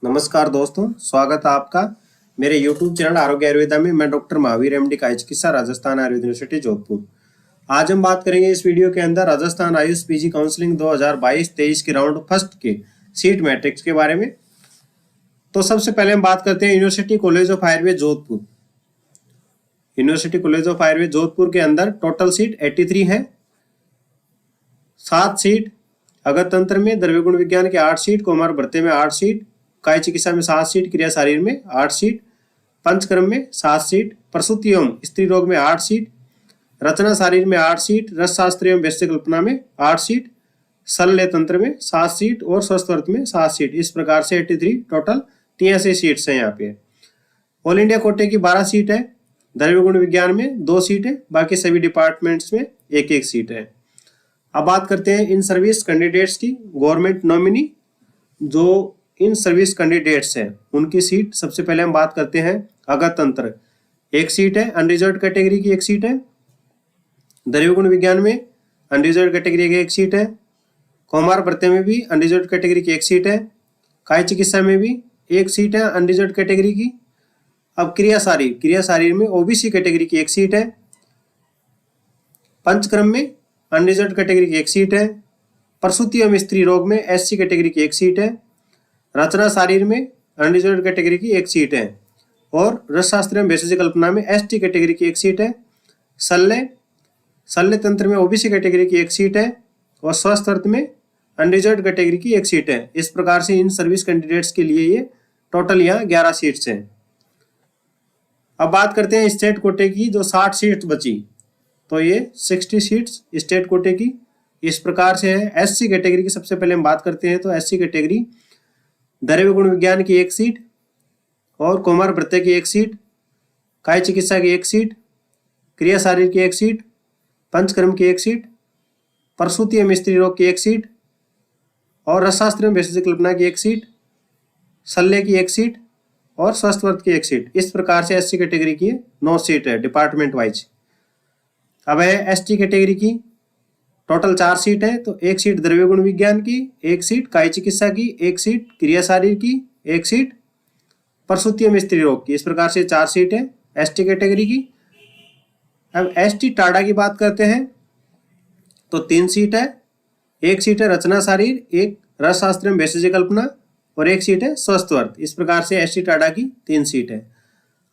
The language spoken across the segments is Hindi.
नमस्कार दोस्तों, स्वागत है आपका मेरे YouTube चैनल आरोग्य आयुर्वेदा में। मैं डॉक्टर महावीर एमडी काय चिकित्सा, राजस्थान आयुर्वेद यूनिवर्सिटी जोधपुर। आज हम बात करेंगे इस वीडियो के अंदर राजस्थान आयुष पीजी काउंसलिंग 2022-23 के राउंड फर्स्ट के सीट मैट्रिक्स के बारे में। तो सबसे पहले हम बात करते हैं university college of Ayurveda Jodhpur. University college of Ayurveda Jodhpur के अंदर टोटल सीट 83 है। 7 सीट अगत तंत्र में, द्रव्य गुण विज्ञान के 8 सीट, कौमार भर्ते में 8 सीट, काय चिकित्सा में 7 सीट, क्रिया शारीर में 8 सीट, पंचकर्म में 7 सीट, प्रसूति एवं स्त्री रोग में 8 सीट, रचना शारीर में 8 सीट, रस शास्त्र एवं वैश्य कल्पना में 8 सीट, शल्य तंत्र में 7 सीट और स्वस्थ वर्त में 7 सीट। इस प्रकार से 83 टोटल 83 सीट्स हैं यहाँ पे। ऑल इंडिया कोटे की 12 सीट है, द्रव्य गुण विज्ञान में 2 सीट है, बाकी सभी डिपार्टमेंट्स में 1-1 सीट है। अब बात करते हैं इन सर्विस कैंडिडेट्स की। गवर्नमेंट नॉमिनी जो इन सर्विस कैंडिडेट्स हैं उनकी सीट सबसे पहले हम बात करते हैं। अगत तंत्र 1 सीट है, अनरिजर्व्ड कैटेगरी की 1 सीट है, द्रव्य गुण विज्ञान में अनरिजर्व्ड कैटेगरी की 1 सीट है, कौमार भर्ते में भी अनरिजर्व्ड कैटेगरी की 1 सीट है, काय चिकित्सा में भी 1 सीट है अनरिजर्व्ड कैटेगरी की। अब क्रिया शारीर में ओबीसी कैटेगरी की 1 सीट है, पंचक्रम में अनरिजर्व्ड कैटेगरी की 1 सीट है, प्रसूति एवं स्त्री रोग में एससी कैटेगरी की 1 सीट है, रचना शारीर में अनरिजर्व्ड कैटेगरी की 1 सीट है और रस शास्त्र एवं वैशेषिक कल्पना में एसटी कैटेगरी की 1 सीट है। शल्य तंत्र में ओबीसी कैटेगरी की 1 सीट है और स्वस्थ वर्त में अनरिजर्व्ड कैटेगरी की 1 सीट है। इस प्रकार से इन सर्विस कैंडिडेट्स के लिए ये टोटल यहाँ 11 सीट्स हैं। अब बात करते हैं स्टेट कोटे की, जो 60 सीट्स बची, तो ये 60 सीट्स स्टेट कोटे की इस प्रकार से है। एससी कैटेगरी की सबसे पहले हम बात करते हैं। तो एससी कैटेगरी द्रव्य गुण विज्ञान की 1 सीट और कौमार भर्ते की 1 सीट, काय चिकित्सा की 1 सीट, क्रिया शारीर की 1 सीट, पंचकर्म की 1 सीट, प्रसूति एवं स्त्री रोग की 1 सीट और रसशास्त्र एवं वैशेषिक कल्पना की 1 सीट, शल्य की 1 सीट और स्वस्थ वर्त की 1 सीट। इस प्रकार से एससी कैटेगरी की 9 सीट है डिपार्टमेंट वाइज। अब है एसटी कैटेगरी की, टोटल 4 सीट है। तो 1 सीट द्रव्य गुण विज्ञान की, 1 सीट काय चिकित्सा की, 1 सीट क्रिया शारीर की, 1 सीट प्रसूति एवं स्त्री रोग की। इस प्रकार से 4 सीट है एसटी कैटेगरी की। अब एसटी टाडा की बात करते हैं तो 3 सीट है। 1 सीट है रचना शारीर, 1 रस शास्त्र एवं वैशेषिक कल्पना और 1 सीट है स्वस्थ वर्त। इस प्रकार से एसटी टाडा की 3 सीट है।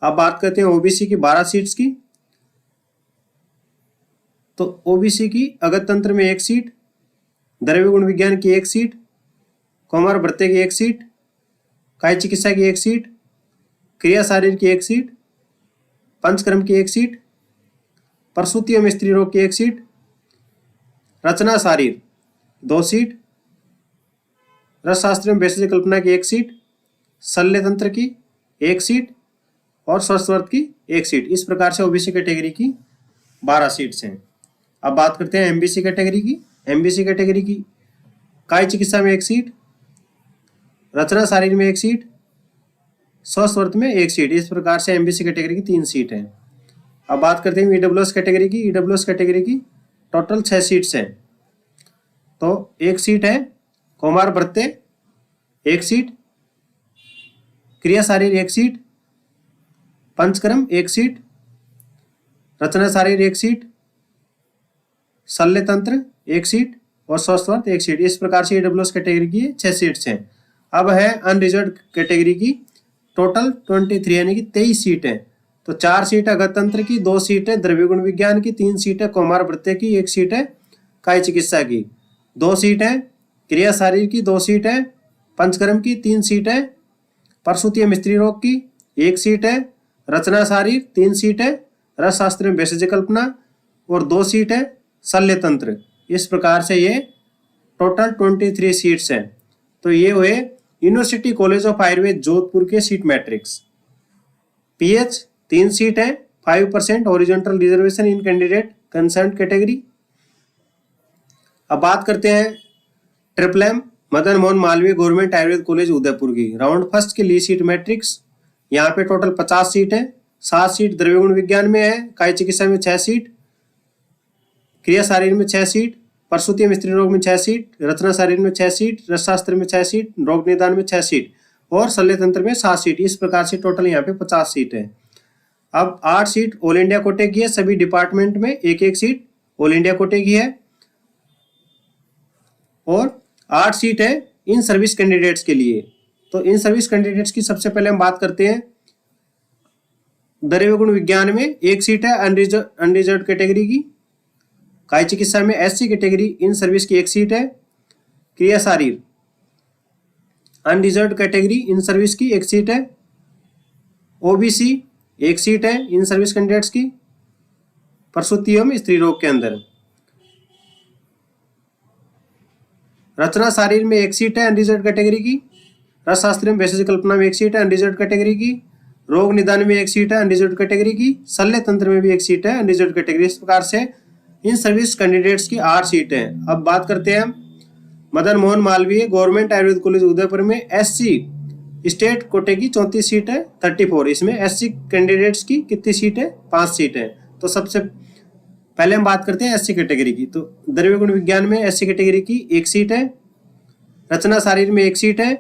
अब बात करते हैं ओबीसी की 12 सीट्स की। तो ओबीसी की अगत तंत्र में 1 सीट, द्रव्य गुण विज्ञान की 1 सीट, कौमार भर्ते की 1 सीट, काय चिकित्सा की 1 सीट, क्रिया शारीर की 1 सीट, पंचकर्म की 1 सीट, प्रसूति एवं स्त्री रोग की 1 सीट, रचना शारीर 2 सीट, रस शास्त्र एवं वैशेषिक कल्पना की 1 सीट, शल्य तंत्र की 1 सीट और स्वस्थ वर्त की 1 सीट। इस प्रकार से ओबीसी कैटेगरी की 12 सीट्स हैं। अब बात करते हैं एमबीसी कैटेगरी की। एमबीसी कैटेगरी की काय चिकित्सा में 1 सीट, रचना शारीर में 1 सीट, स्वस्थ वर्त में 1 सीट। इस प्रकार से एमबीसी कैटेगरी की 3 सीट हैं। अब बात करते हैं ईडब्ल्यूएस कैटेगरी की। ईडब्ल्यूएस कैटेगरी की टोटल 6 सीट्स हैं। तो 1 सीट है कौमार भर्ते, 1 सीट क्रिया शारीर, 1 सीट पंचकर्म, 1 सीट रचना शारीर, 1 सीट शल्य तंत्र 1 सीट और स्वस्थ वर्त 1 सीट। इस प्रकार से ईडब्ल्यूएस कैटेगरी की 6 सीट्स हैं। अब है अनरिजर्व्ड कैटेगरी की, टोटल 23 यानी कि 23 सीट है। तो 4 सीट है अगत तंत्र की, 2 सीट है द्रव्य गुण विज्ञान की, 3 सीट है कौमार भर्ते की, 1 सीट है काय चिकित्सा की, 2 सीट है क्रिया शारीर की, 2 सीट है पंचकर्म की, 3 सीट है प्रसूति एवं स्त्री रोग की, 1 सीट है रचना शारीर, 3 सीट है रस शास्त्र एवं वैशेषिक कल्पना और 2 सीट है शल्य तंत्र। इस प्रकार से ये टोटल 23 सीट्स हैं। तो ये हुए university college of Ayurveda Jodhpur के सीट मैट्रिक्स। पीएच 3 सीट है, 5% horizontal reservation in candidate concern category. अब बात करते हैं triple M Madan Mohan Malviya government Ayurveda college Udaipur की राउंड फर्स्ट के लिए सीट मैट्रिक्स। यहाँ पे टोटल 50 सीट है। 7 सीट द्रव्य गुण विज्ञान में है, काय चिकित्सा में 6 सीट, क्रिया शारीर में 6 सीट, प्रसूति एवं स्त्री रोग में 6 सीट, रचना शारीर में 6 सीट, रसशास्त्र में 6 सीट, रोग निदान में 6 सीट और शल्य तंत्र में 7 सीट। इस प्रकार से टोटल यहाँ पे 50 सीट है। अब 8 सीट ऑल इंडिया कोटे की है, सभी डिपार्टमेंट में एक एक सीट ऑल इंडिया कोटे की है, और 8 सीट है इन सर्विस कैंडिडेट्स के लिए। तो इन सर्विस कैंडिडेट्स की सबसे पहले हम बात करते हैं। द्रव्य गुण विज्ञान में 1 सीट है अनरिजर्व कैटेगरी की। काय चिकित्सा में SC कैटेगरी इन सर्विस की 1 सीट है। क्रिया शारीर अनरिजर्व कैटेगरी इन सर्विस की 1 सीट है। OBC 1 सीट है इन सर्विस कैंडिडेट्स की प्रसूति एवं स्त्री रोग के अंदर। रचना शारीर में 1 सीट है अनरिजर्व कैटेगरी की। रसशास्त्र में वैशेषिक कल्पना में 1 सीट है अनरिजर्व कैटेगरी की। रोग निदान में 1 सीट है अनरिजर्व कैटेगरी की। शल्य तंत्र में भी 1 सीट है अनरिजर्व कैटेगरी। इस प्रकार से इन सर्विस कैंडिडेट्स की 8 सीट है। अब बात करते हैं मदन मोहन मालवीय गवर्नमेंट आयुर्वेद कॉलेज उदयपुर में SC स्टेट कोटे की 34 सीट है 34। इसमें SC कैंडिडेट्स की कितनी सीट है? 5 सीट है। तो सबसे पहले हम बात करते हैं SC कैटेगरी की। तो द्रव्य गुण विज्ञान में SC कैटेगरी की 1 सीट है। रचना शारीर में 1 सीट है।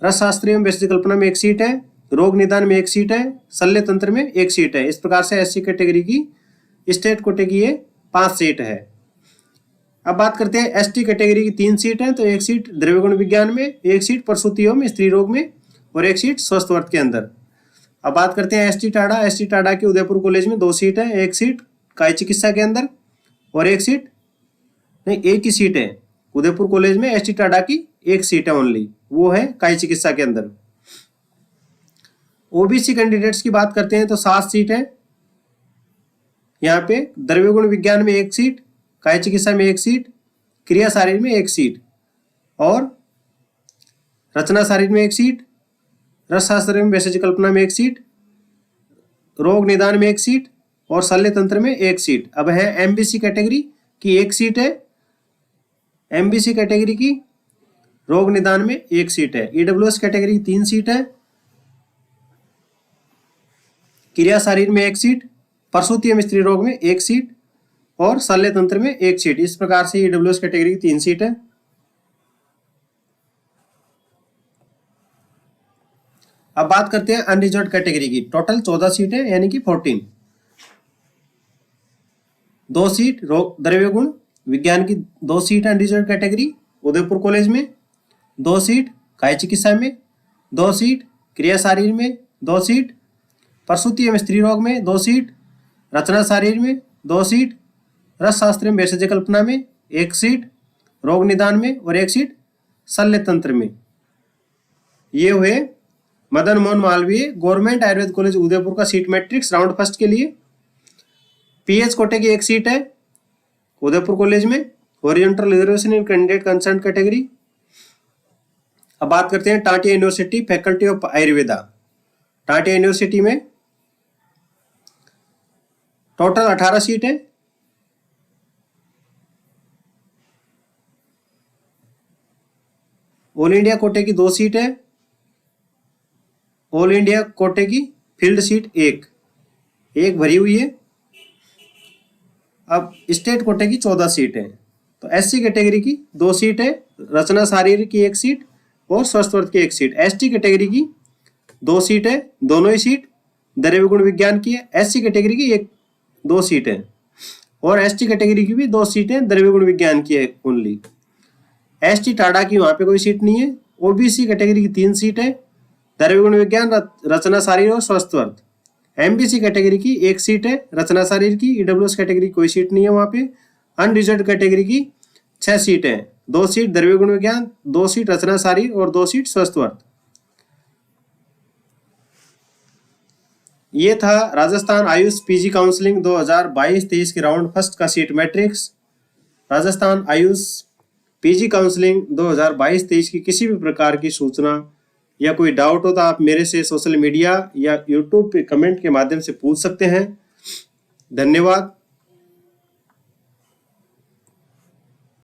रसशास्त्र एवं वैशेषिक कल्पना में 1 सीट है। रोग निदान में 1 सीट है। शल्य तंत्र में 1 सीट है। इस प्रकार से SC कैटेगरी की स्टेट कोटे की ये 5 सीट है। अब बात करते हैं ST कैटेगरी की 3 सीट है। तो 1 सीट द्रव्य गुण विज्ञान में, 1 सीट प्रसूति एवं स्त्री रोग में, और 1 सीट स्वस्थ वर्ग के अंदर। अब बात करते हैं ST टाडा। ST टाडा की उदयपुर कॉलेज में 2 सीट है। 1 सीट काय चिकित्सा के अंदर, और 1 सीट नहीं, 1 ही सीट है उदयपुर कॉलेज में। ST टाडा की 1 सीट है ओनली, वो है काय चिकित्सा के अंदर। OBC कैंडिडेट्स की बात करते हैं तो 7 सीट है। यहाँ पे द्रव्य गुण विज्ञान में 1 सीट, काय चिकित्सा में 1 सीट, क्रिया शारीर में 1 सीट, और रचना शारीर में 1 सीट, रसशास्त्र में वैशेषिक कल्पना में 1 सीट, रोग निदान में 1 सीट, और शल्य तंत्र में 1 सीट। अब है MBC कैटेगरी की 1 सीट है। MBC कैटेगरी की रोग निदान में 1 सीट है। EWS कैटेगरी की 3 सीट है। क्रिया शारीर में 1 सीट, प्रसूति एवं स्त्री रोग में 1 सीट, और शल्य तंत्र में 1 सीट। इस प्रकार से EWS कैटेगरी की 3 सीट है। अब बात करते हैं अनरिजर्व कैटेगरी की। टोटल 14 सीट है, यानी कि 14। 2 सीट द्रव्य गुण विज्ञान की 2 सीट है अनरिजर्व कैटेगरी उदयपुर कॉलेज में। 2 सीट काय चिकित्सा में, 2 सीट क्रिया शारीर में, 2 सीट प्रसूति एवं स्त्री रोग में, 2 सीट रचना शारीर में, 2 सीट रसशास्त्र में वैशेषिक कल्पना में, 1 सीट रोग निदान में, और 1 सीट शल्य तंत्र में। ये हुए मदन मोहन मालवीय गवर्नमेंट आयुर्वेद कॉलेज उदयपुर का सीट मैट्रिक्स राउंड फर्स्ट के लिए। PH कोटे की 1 सीट है उदयपुर कॉलेज में, horizontal reservation in candidate concern category. अब बात करते हैं Tatia university faculty of Ayurveda. Tatia university में टोटल 18 सीट है। ऑल इंडिया कोटे की 2 सीट है। ऑल इंडिया कोटे की फील्ड सीट 1 भरी हुई है। अब स्टेट कोटे की 14 सीट है। तो SC कैटेगरी की 2 सीट है। रचना शारीर की 1 सीट, और स्वस्थ वर्ग की 1 सीट। ST कैटेगरी की 2 सीट है, दोनों ही सीट द्रव्य गुण विज्ञान की है। SC कैटेगरी की 2 सीट है, और ST कैटेगरी की भी 2 सीटें द्रव्य गुण विज्ञान की है ओनली। ST टाडा की वहां पे कोई सीट नहीं है। OBC कैटेगरी की 3 सीट है, द्रव्य गुण विज्ञान, रचना शारीर और स्वस्थ वर्ग। MBC कैटेगरी की 1 सीट है रचना शारीर की। EWS कैटेगरी की कोई सीट नहीं है वहां पे। अनरिजर्व कैटेगरी की 6 सीट है, 2 सीट द्रव्य गुण विज्ञान, 2 सीट रचना शारीर, और 2 सीट स्वस्थ वर्ग। ये था राजस्थान आयुष PG काउंसलिंग 2022-23 के राउंड फर्स्ट का seat matrix. Rajasthan Ayush PG counselling 2022-23 की किसी भी प्रकार की सूचना या कोई डाउट हो तो आप मेरे से सोशल मीडिया या यूट्यूब पे कमेंट के माध्यम से पूछ सकते हैं। धन्यवाद।